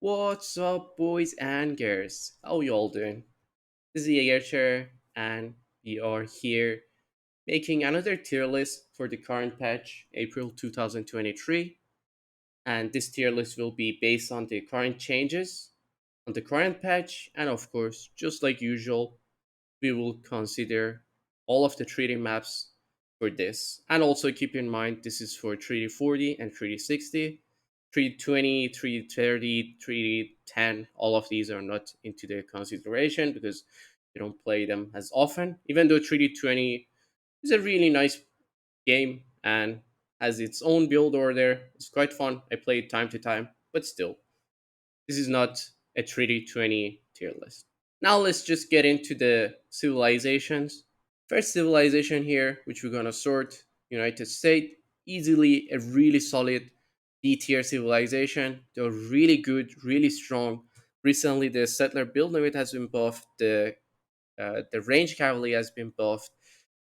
What's up, boys and girls? How y'all doing? This is Jaegerchere, and we are here making another tier list for the current patch, April 2023. And this tier list will be based on the current changes, on the current patch, and of course, just like usual, we will consider all of the 3D maps for this. And also keep in mind this is for 3D 40 and 3D 60. 3D 20, 3D 30, 3D 10, all of these are not into the consideration because you don't play them as often. Even though 3D 20 is a really nice game and has its own build order, it's quite fun. I play it time to time, but still, this is not a 3D 20 tier list. Now let's just get into the civilizations. First civilization here, which we're gonna sort, United States, easily a really solid D tier civilization. They're really good, really strong. Recently, the settler build limit has been buffed. The range cavalry has been buffed.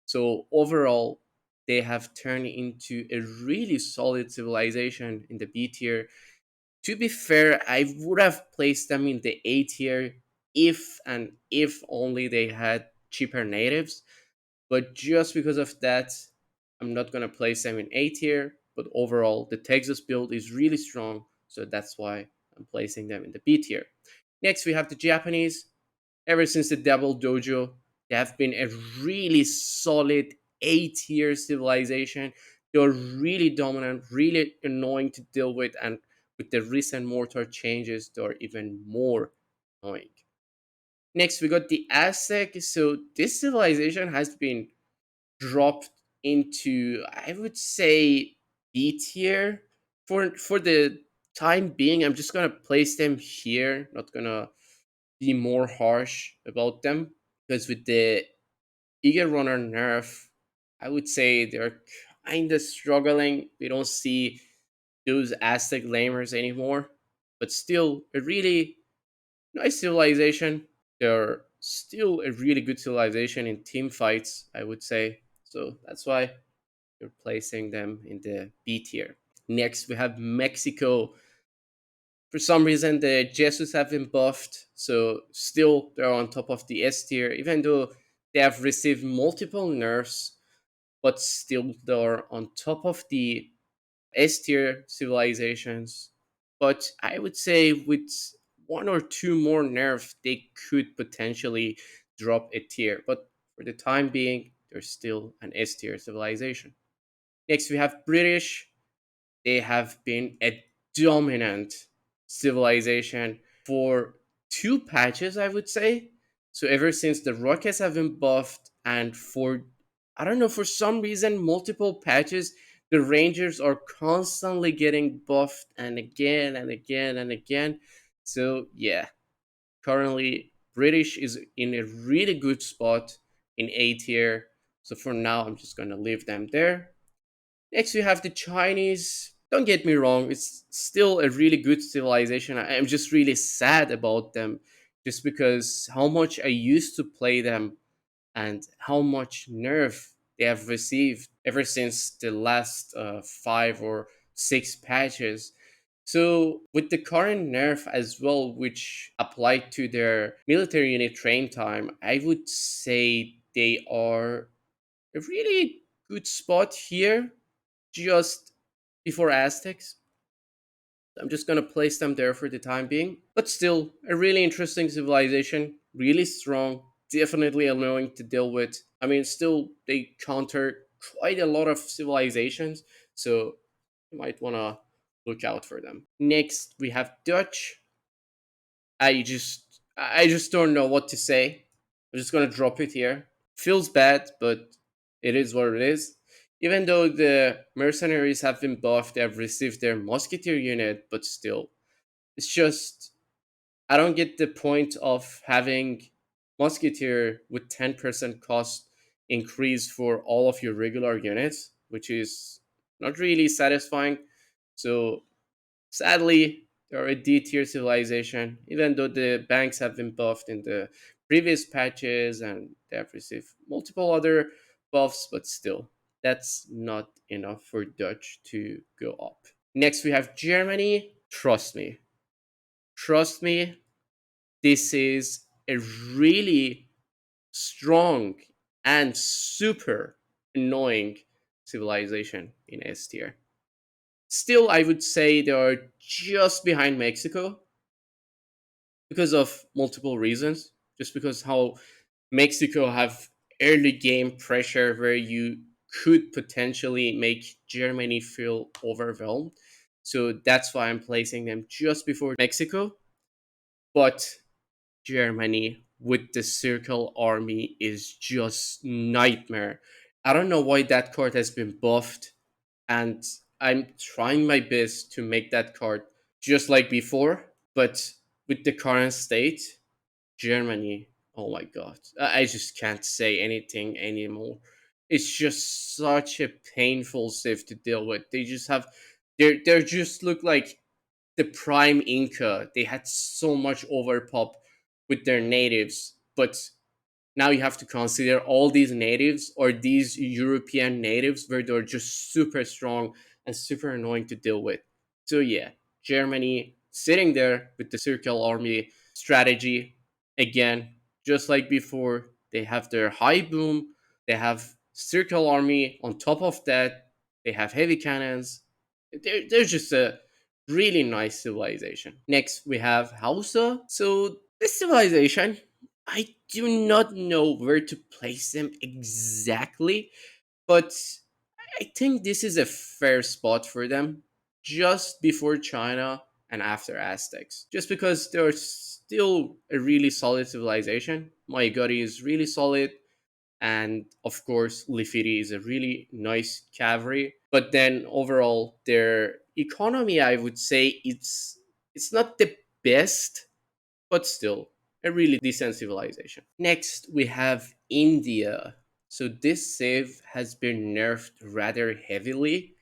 So overall, they have turned into a really solid civilization in the B tier. To be fair, I would have placed them in the A tier if only they had cheaper natives. But just because of that, I'm not gonna place them in A tier. But overall, the Texas build is really strong, so that's why I'm placing them in the B tier. Next, we have the Japanese. Ever since the Double Dojo, they have been a really solid A tier civilization. They're really dominant, really annoying to deal with, and with the recent mortar changes, they're even more annoying. Next, we got the Aztec. So this civilization has been dropped into, I would say, B tier for the time being. I'm just gonna place them here. Not gonna be more harsh about them because with the Eager Runner nerf, I would say they're kind of struggling. We don't see those Aztec lamers anymore, but still a really nice civilization. They're still a really good civilization in team fights, I would say. So that's why we're placing them in the B tier. Next, we have Mexico. For some reason, the Jesus have been buffed, so still they're on top of the S tier, even though they have received multiple nerfs, but still they're on top of the S tier civilizations. But I would say with one or two more nerfs, they could potentially drop a tier. But for the time being, they're still an S tier civilization. Next, we have British. They have been a dominant civilization for two patches, I would say. So ever since the rockets have been buffed, and for I don't know, for some reason, multiple patches, the Rangers are constantly getting buffed and again and again and again. So yeah, currently British is in a really good spot in A tier. So for now, I'm just gonna leave them there. Next, we have the Chinese. Don't get me wrong, it's still a really good civilization. I'm just really sad about them just because how much I used to play them and how much nerf they have received ever since the last 5 or 6 patches. So, with the current nerf as well, which applied to their military unit train time, I would say they are a really good spot here just before Aztecs. I'm just gonna place them there for the time being. But still, a really interesting civilization, really strong, definitely annoying to deal with. I mean, still, they counter quite a lot of civilizations, so you might wanna look out for them. Next, we have Dutch. I just don't know what to say. I'm just gonna drop it here. Feels bad, but it is what it is. Even though the mercenaries have been buffed, they have received their musketeer unit, but still, it's just I don't get the point of having musketeer with 10% cost increase for all of your regular units, which is not really satisfying. So sadly, they're a D tier civilization, even though the banks have been buffed in the previous patches and they have received multiple other buffs, but still, that's not enough for Dutch to go up. Next, we have Germany. Trust me. Trust me, this is a really strong and super annoying civilization in S tier. Still, I would say they are just behind Mexico because of multiple reasons. Just because how Mexico have early game pressure where you could potentially make Germany feel overwhelmed. So that's why I'm placing them just before Mexico. But Germany with the Circle Army is just nightmare. I don't know why that card has been buffed, and I'm trying my best to make that card just like before, but with the current state, Germany, oh my god, I just can't say anything anymore. It's just such a painful civ to deal with. They just have, they just look like the prime Inca. They had so much overpop with their natives, but now you have to consider all these natives or these European natives where they're just super strong and super annoying to deal with. So yeah, Germany sitting there with the Circle Army strategy again, just like before. They have their high boom, they have Circle Army on top of that, they have heavy cannons. They're just a really nice civilization. Next, we have Hausa. So this civilization, I do not know where to place them exactly, but I think this is a fair spot for them, just before China and after Aztecs. Just because they're still a really solid civilization. Maigari is really solid, and of course, Lifiri is a really nice cavalry. But then overall, their economy, I would say, it's not the best, but still a really decent civilization. Next, we have India. So this civ has been nerfed rather heavily.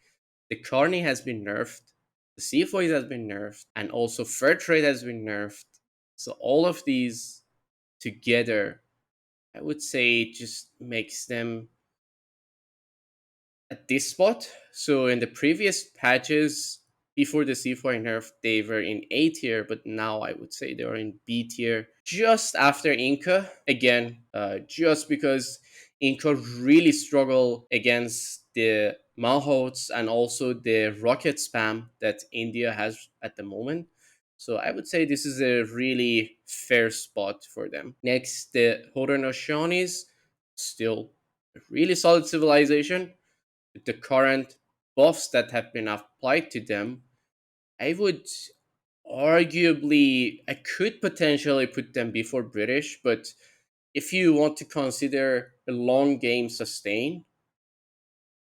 The Carney has been nerfed, the Seafoys has been nerfed, and also Fur Trade has been nerfed. So all of these together, I would say, just makes them at this spot. So in the previous patches, before the C4 nerf, they were in A tier, but now I would say they are in B tier. Just after Inca, again, just because Inca really struggle against the Mahots and also the rocket spam that India has at the moment. So I would say this is a really fair spot for them. Next, the Haudenosaunee, still a really solid civilization with the current buffs that have been applied to them, I would arguably, I could potentially put them before British, but if you want to consider a long game sustain,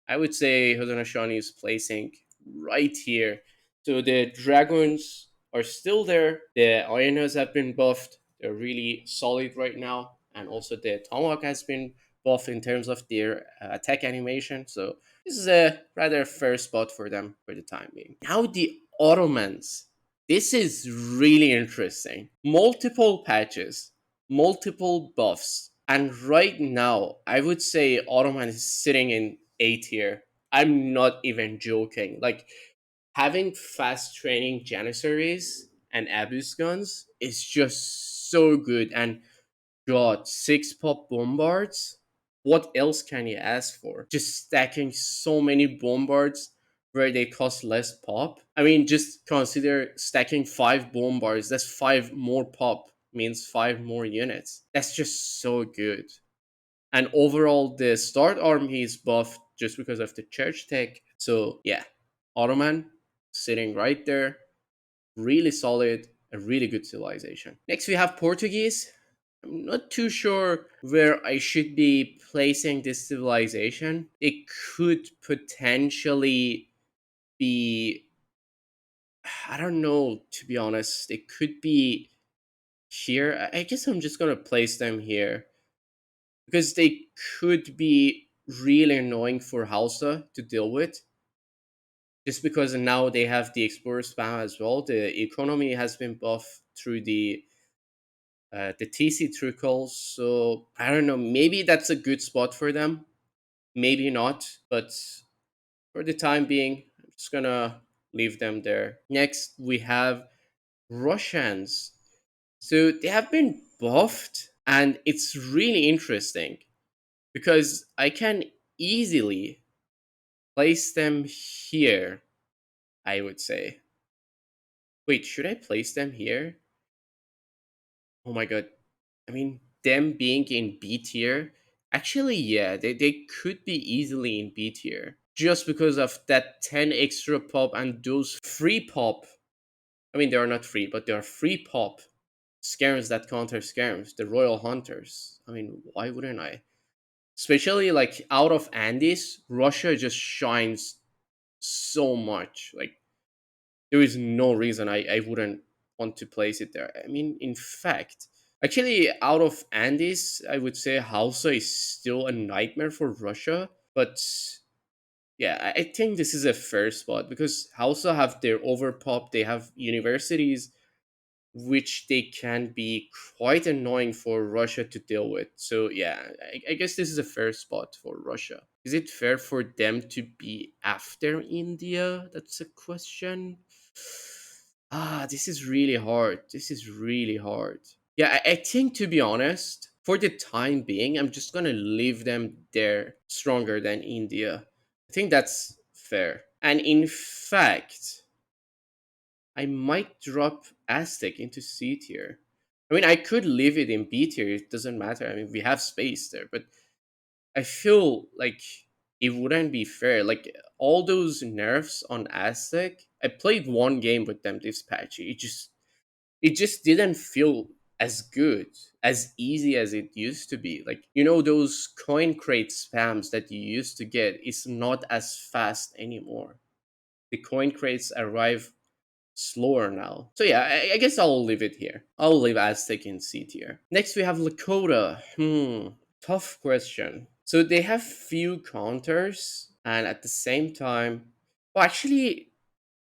I would say Haudenosaunee is placing right here. So the dragons are still there. The Ionos have been buffed. They're really solid right now. And also the Tomahawk has been buffed in terms of their attack animation. So this is a rather fair spot for them for the time being. Now the Ottomans. This is really interesting. Multiple patches, multiple buffs. And right now, I would say Ottoman is sitting in A tier. I'm not even joking. Like, having fast training Janissaries and Abus guns is just so good. And God, 6 pop bombards? What else can you ask for? Just stacking so many bombards where they cost less pop. I mean, just consider stacking 5 bombards. That's 5 more pop, means 5 more units. That's just so good. And overall, the start army is buffed just because of the church tech. So, yeah, Ottoman sitting right there, really solid, a really good civilization. Next, we have Portuguese. I'm not too sure where I should be placing this civilization. It could potentially be, I don't know, to be honest. It could be here. I guess I'm just gonna place them here because they could be really annoying for Hausa to deal with. Just because now they have the Explorer spam as well. The economy has been buffed through the TC trickles. So I don't know. Maybe that's a good spot for them. Maybe not. But for the time being, I'm just gonna leave them there. Next, we have Russians. So they have been buffed, and it's really interesting because I can easily place them here, I would say. Wait, should I place them here? Oh my god. I mean, them being in B tier, actually, yeah, they could be easily in B tier. Just because of that 10 extra pop and those free pop. I mean, they are not free, but they are free pop scams that counter scams, the Royal Hunters. I mean, why wouldn't I? Especially like out of Andes, Russia just shines so much. Like, there is no reason I wouldn't want to place it there. I mean, in fact, actually, out of Andes, I would say Hausa is still a nightmare for Russia. But yeah, I think this is a fair spot because Hausa have their overpop, they have universities which they can be quite annoying for Russia to deal with. So yeah, I guess this is a fair spot for Russia. Is it fair for them to be after India? That's a question. Ah, this is really hard. This is really hard. Yeah, I think to be honest, for the time being, I'm just gonna leave them there stronger than India. I think that's fair. And in fact, I might drop Aztec into C tier. I mean, I could leave it in B tier. It doesn't matter. I mean, we have space there, but I feel like it wouldn't be fair. Like all those nerfs on Aztec, I played one game with them this patch. It just didn't feel as good, as easy as it used to be. Like those coin crate spams that you used to get is not as fast anymore. The coin crates arrive slower now. So yeah, I guess I'll leave it here. I'll leave Aztec in C tier. Next we have Lakota. Tough question. So they have few counters, and at the same time, well, actually,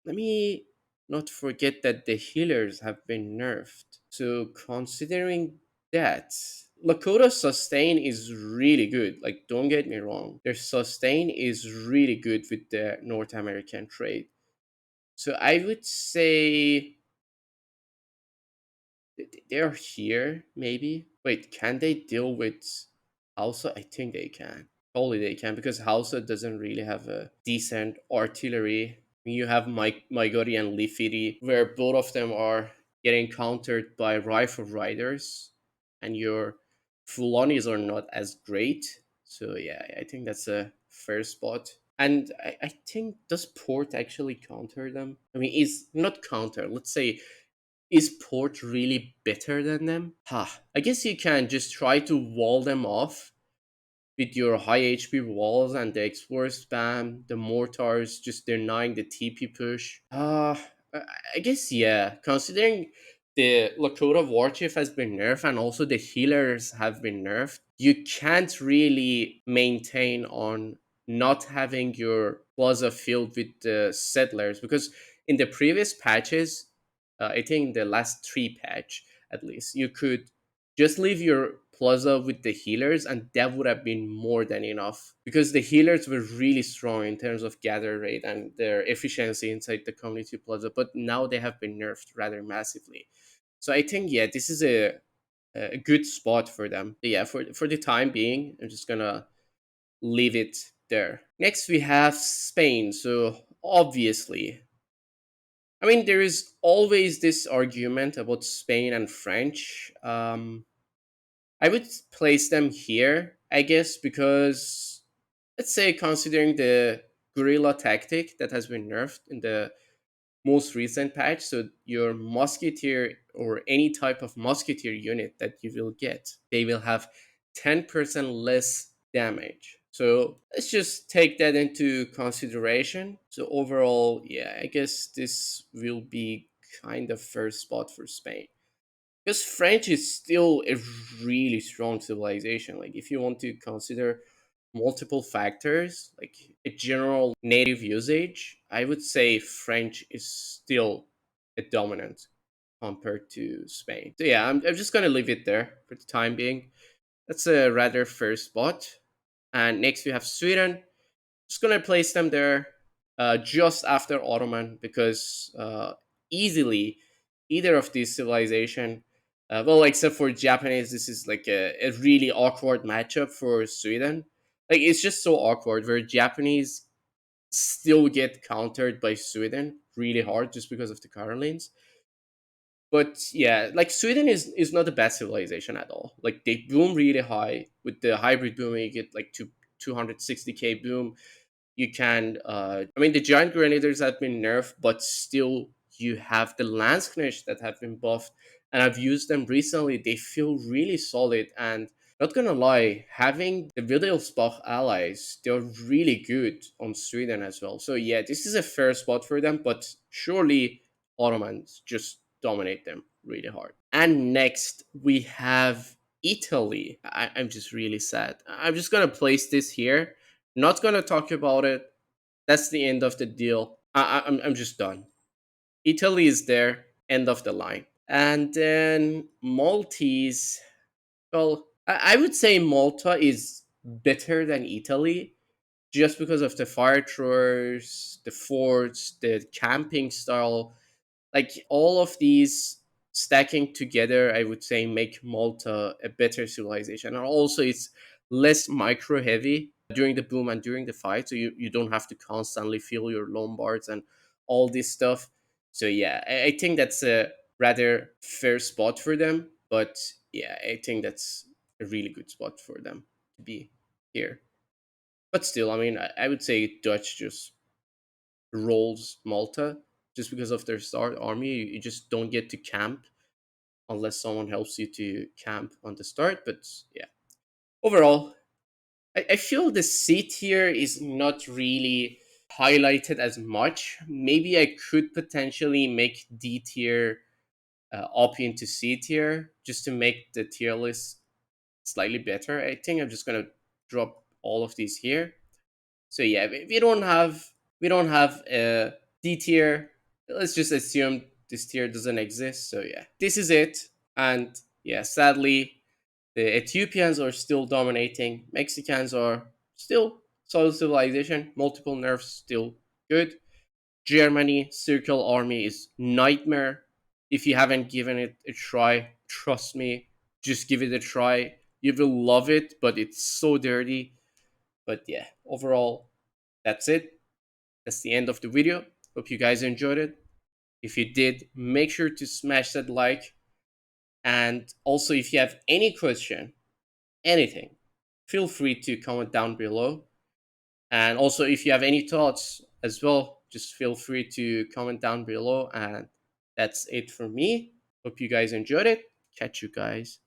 let me not forget that the healers have been nerfed. So considering that, Lakota's sustain is really good. Like, don't get me wrong, their sustain is really good with the North American trade. So I would say they're here, maybe. Wait, can they deal with Hausa? I think they can. Probably they can because Hausa doesn't really have a decent artillery. You have Maigori and Lifiri, where both of them are getting countered by rifle riders, and your Fulanis are not as great. So yeah, I think that's a fair spot. And I think does Port actually counter them? I mean, is not counter. Let's say is Port really better than them? I guess you can just try to wall them off with your high HP walls and the Explorer spam, the mortars just denying the TP push. I I guess yeah. Considering the Lakota War Chief has been nerfed and also the healers have been nerfed, you can't really maintain on not having your plaza filled with the settlers because in the previous patches, I think the last three patch at least, you could just leave your plaza with the healers, and that would have been more than enough because the healers were really strong in terms of gather rate and their efficiency inside the community plaza. But now they have been nerfed rather massively. So I think yeah, this is a good spot for them. But yeah, for the time being, I'm just gonna leave it there. Next we have Spain. So obviously, I mean, there is always this argument about Spain and French. I would place them here, I guess, because let's say considering the guerrilla tactic that has been nerfed in the most recent patch, so your musketeer or any type of musketeer unit that you will get, they will have 10% less damage. So let's just take that into consideration. So overall, yeah, I guess this will be kind of first spot for Spain because French is still a really strong civilization. Like if you want to consider multiple factors, like a general native usage, I would say French is still a dominant compared to Spain. So yeah, I'm just gonna leave it there for the time being. That's a rather fair spot. And next we have Sweden. Just gonna place them there just after Ottoman because easily either of these civilization. Well, except for Japanese, this is like a really awkward matchup for Sweden. Like it's just so awkward where Japanese still get countered by Sweden really hard just because of the Carolines. But yeah, like Sweden is not a bad civilization at all. Like they boom really high with the hybrid booming, you get like 260k boom. You can I mean the giant grenadiers have been nerfed, but still you have the Landsknecht that have been buffed, and I've used them recently. They feel really solid, and not gonna lie, having the Wittelsbach allies, they're really good on Sweden as well. So yeah, this is a fair spot for them, but surely Ottomans just dominate them really hard. And next we have Italy. I'm just really sad. I'm just gonna place this here. Not gonna talk about it. That's the end of the deal. I'm just done. Italy is there. End of the line. And then Maltese. Well, I would say Malta is better than Italy just because of the fire throwers, the forts, the camping style. Like all of these stacking together, I would say make Malta a better civilization. And also it's less micro heavy during the boom and during the fight, so you don't have to constantly fill your Lombards and all this stuff. So yeah, I think that's a rather fair spot for them. But yeah, I think that's a really good spot for them to be here. But still, I mean, I would say Dutch just rolls Malta just because of their start army. You just don't get to camp unless someone helps you to camp on the start. But yeah, overall, I feel the C tier is not really highlighted as much. Maybe I could potentially make D tier up into C tier just to make the tier list slightly better. I think I'm just gonna drop all of these here. So yeah, we don't have a D tier. Let's just assume this tier doesn't exist. So yeah, this is it. And yeah, sadly, the Ethiopians are still dominating. Mexicans are still solid civilization. Multiple nerfs still good. Germany Circle Army is nightmare. If you haven't given it a try, trust me, just give it a try. You will love it, but it's so dirty. But yeah, overall, that's it. That's the end of the video. Hope you guys enjoyed it. If you did, make sure to smash that like. And also, if you have any question, anything, feel free to comment down below. And also, if you have any thoughts as well, just feel free to comment down below. And that's it for me. Hope you guys enjoyed it. Catch you guys